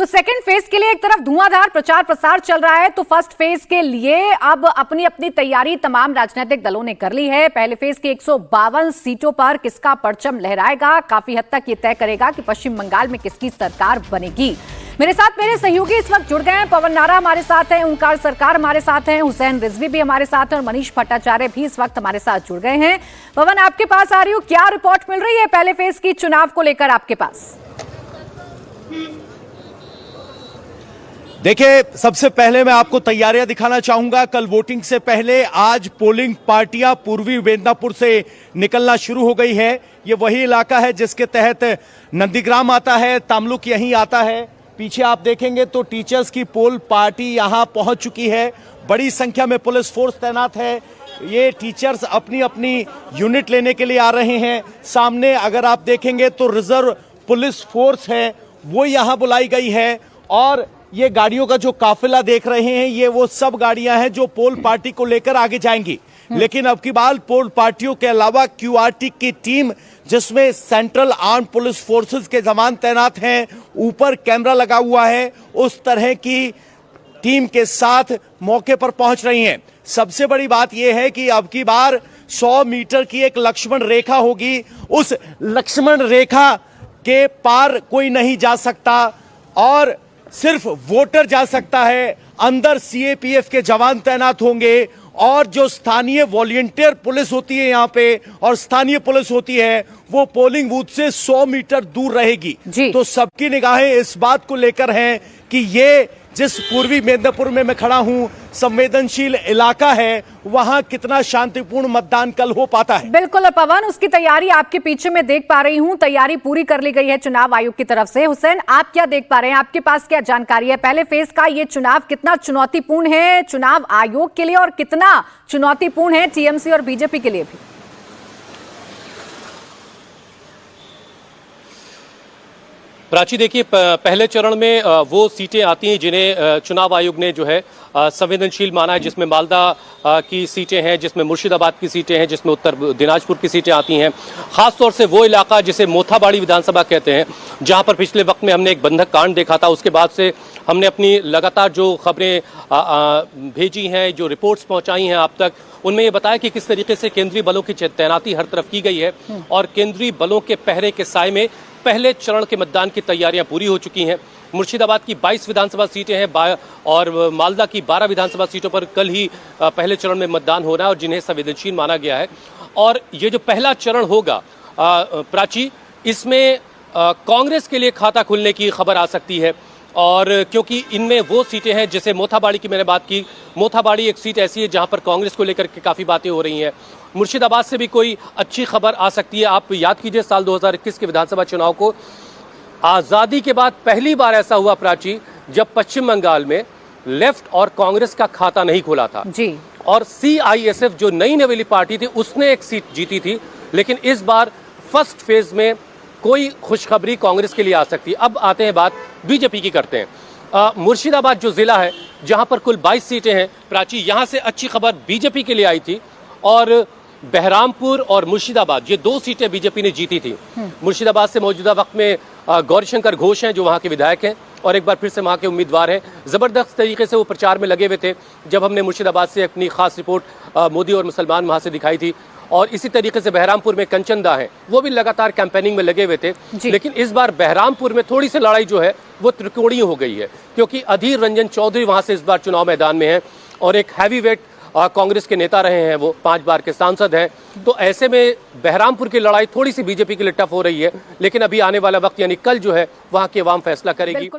तो second phase के लिए एक तरफ धुआंधार प्रचार प्रसार चल रहा है, तो फर्स्ट फेज के लिए अब अपनी अपनी तैयारी तमाम राजनीतिक दलों ने कर ली है। पहले फेज की 152 सीटों पर किसका परचम लहराएगा, काफी हद तक ये तय करेगा कि पश्चिम बंगाल में किसकी सरकार बनेगी। मेरे साथ मेरे सहयोगी इस वक्त जुड़ गए हैं। पवन नारा हमारे साथ हैं, ओंकार सरकार हमारे साथ हैं, हुसैन रिजवी भी हमारे साथ हैं और मनीष भट्टाचार्य भी इस वक्त हमारे साथ जुड़ गए हैं। पवन, आपके पास आ रही हूँ, क्या रिपोर्ट मिल रही है पहले फेज की चुनाव को लेकर आपके पास? देखिए, सबसे पहले मैं आपको तैयारियां दिखाना चाहूंगा। कल वोटिंग से पहले आज पोलिंग पार्टियां पूर्वी मेदिनीपुर से निकलना शुरू हो गई है। ये वही इलाका है जिसके तहत नंदीग्राम आता है, तामलुक यहीं आता है। पीछे आप देखेंगे तो टीचर्स की पोल पार्टी यहां पहुंच चुकी है। बड़ी संख्या में पुलिस फोर्स तैनात है। ये टीचर्स अपनी अपनी यूनिट लेने के लिए आ रहे हैं। सामने अगर आप देखेंगे तो रिजर्व पुलिस फोर्स है, वो यहां बुलाई गई है। और ये गाड़ियों का जो काफिला देख रहे हैं, ये वो सब गाड़ियां हैं जो पोल पार्टी को लेकर आगे जाएंगी। लेकिन अब की बार पोल पार्टियों के अलावा क्यूआरटी की टीम, जिसमें सेंट्रल आर्म पुलिस फोर्सेस के जवान तैनात हैं, ऊपर कैमरा लगा हुआ है, उस तरह की टीम के साथ मौके पर पहुंच रही हैं। सबसे बड़ी बात यह है कि अब की बार 100 मीटर की एक लक्ष्मण रेखा होगी। उस लक्ष्मण रेखा के पार कोई नहीं जा सकता और सिर्फ वोटर जा सकता है। अंदर सीएपीएफ के जवान तैनात होंगे और जो स्थानीय वॉलंटियर पुलिस होती है यहाँ पे और स्थानीय पुलिस होती है, वो पोलिंग बूथ से 100 मीटर दूर रहेगी। तो सबकी निगाहें इस बात को लेकर हैं कि ये जिस पूर्वी मेदिनीपुर में मैं खड़ा हूं, संवेदनशील इलाका है, वहां कितना शांतिपूर्ण मतदान कल हो पाता है। बिल्कुल पवन, उसकी तैयारी आपके पीछे मैं देख पा रही हूं, तैयारी पूरी कर ली गई है चुनाव आयोग की तरफ से। हुसैन, आप क्या देख पा रहे हैं, आपके पास क्या जानकारी है? पहले फेज का ये चुनाव कितना चुनौतीपूर्ण है चुनाव आयोग के लिए और कितना चुनौतीपूर्ण है टीएमसी और बीजेपी के लिए भी? प्राची, देखिए, पहले चरण में वो सीटें आती हैं जिन्हें चुनाव आयोग ने जो है संवेदनशील माना है, जिसमें मालदा की सीटें हैं, जिसमें मुर्शिदाबाद की सीटें हैं, जिसमें उत्तर दिनाजपुर की सीटें आती हैं। खासतौर से वो इलाका जिसे मोथाबाड़ी विधानसभा कहते हैं, जहां पर पिछले वक्त में हमने एक बंधक कांड देखा था। उसके बाद से हमने अपनी लगातार जो खबरें भेजी हैं, जो रिपोर्ट्स पहुंचाई हैं आप तक, उनमें ये बताया कि किस तरीके से केंद्रीय बलों की तैनाती हर तरफ की गई है और केंद्रीय बलों के पहरे के साए में पहले चरण के मतदान की तैयारियां पूरी हो चुकी हैं। मुर्शिदाबाद की 22 विधानसभा सीटें हैं और मालदा की 12 विधानसभा सीटों पर कल ही पहले चरण में मतदान हो रहा है और जिन्हें संवेदनशील माना गया है। और ये जो पहला चरण होगा प्राची, इसमें कांग्रेस के लिए खाता खुलने की खबर आ सकती है। और क्योंकि इनमें वो सीटें हैं, जैसे मोथाबाड़ी की मैंने बात की, मोथाबाड़ी एक सीट ऐसी है जहां पर कांग्रेस को लेकर के काफ़ी बातें हो रही हैं। मुर्शिदाबाद से भी कोई अच्छी खबर आ सकती है। आप याद कीजिए साल 2021 के विधानसभा चुनाव को, आज़ादी के बाद पहली बार ऐसा हुआ प्राची, जब पश्चिम बंगाल में लेफ्ट और कांग्रेस का खाता नहीं खुला था जी। और CISF जो नई नवेली पार्टी थी, उसने एक सीट जीती थी। लेकिन इस बार फर्स्ट फेज में कोई खुशखबरी कांग्रेस के लिए आ सकती है। अब आते हैं बात बीजेपी की करते हैं। मुर्शिदाबाद जो जिला है, जहां पर कुल 22 सीटें हैं प्राची, यहां से अच्छी खबर बीजेपी के लिए आई थी। और बहरामपुर और मुर्शिदाबाद, ये 2 सीटें बीजेपी ने जीती थी। मुर्शिदाबाद से मौजूदा वक्त में गौरीशंकर घोष हैं, जो वहां के विधायक हैं और एक बार फिर से वहां के उम्मीदवार हैं। जबरदस्त तरीके से वो प्रचार में लगे हुए थे। जब हमने मुर्शिदाबाद से अपनी खास रिपोर्ट मोदी और मुसलमान वहां से दिखाई थी, और इसी तरीके से बहरामपुर में कंचन दा है, वो भी लगातार कैंपेनिंग में लगे हुए थे। लेकिन इस बार बहरामपुर में थोड़ी सी लड़ाई जो है वो त्रिकोणीय हो गई है, क्योंकि अधीर रंजन चौधरी वहां से इस बार चुनाव मैदान में है और एक हैवीवेट कांग्रेस के नेता रहे हैं, वो 5 बार के सांसद हैं। तो ऐसे में बहरामपुर की लड़ाई थोड़ी सी बीजेपी के लिए टफ हो रही है। लेकिन अभी आने वाला वक्त यानी कल जो है, वहां की आवाम फैसला करेगी।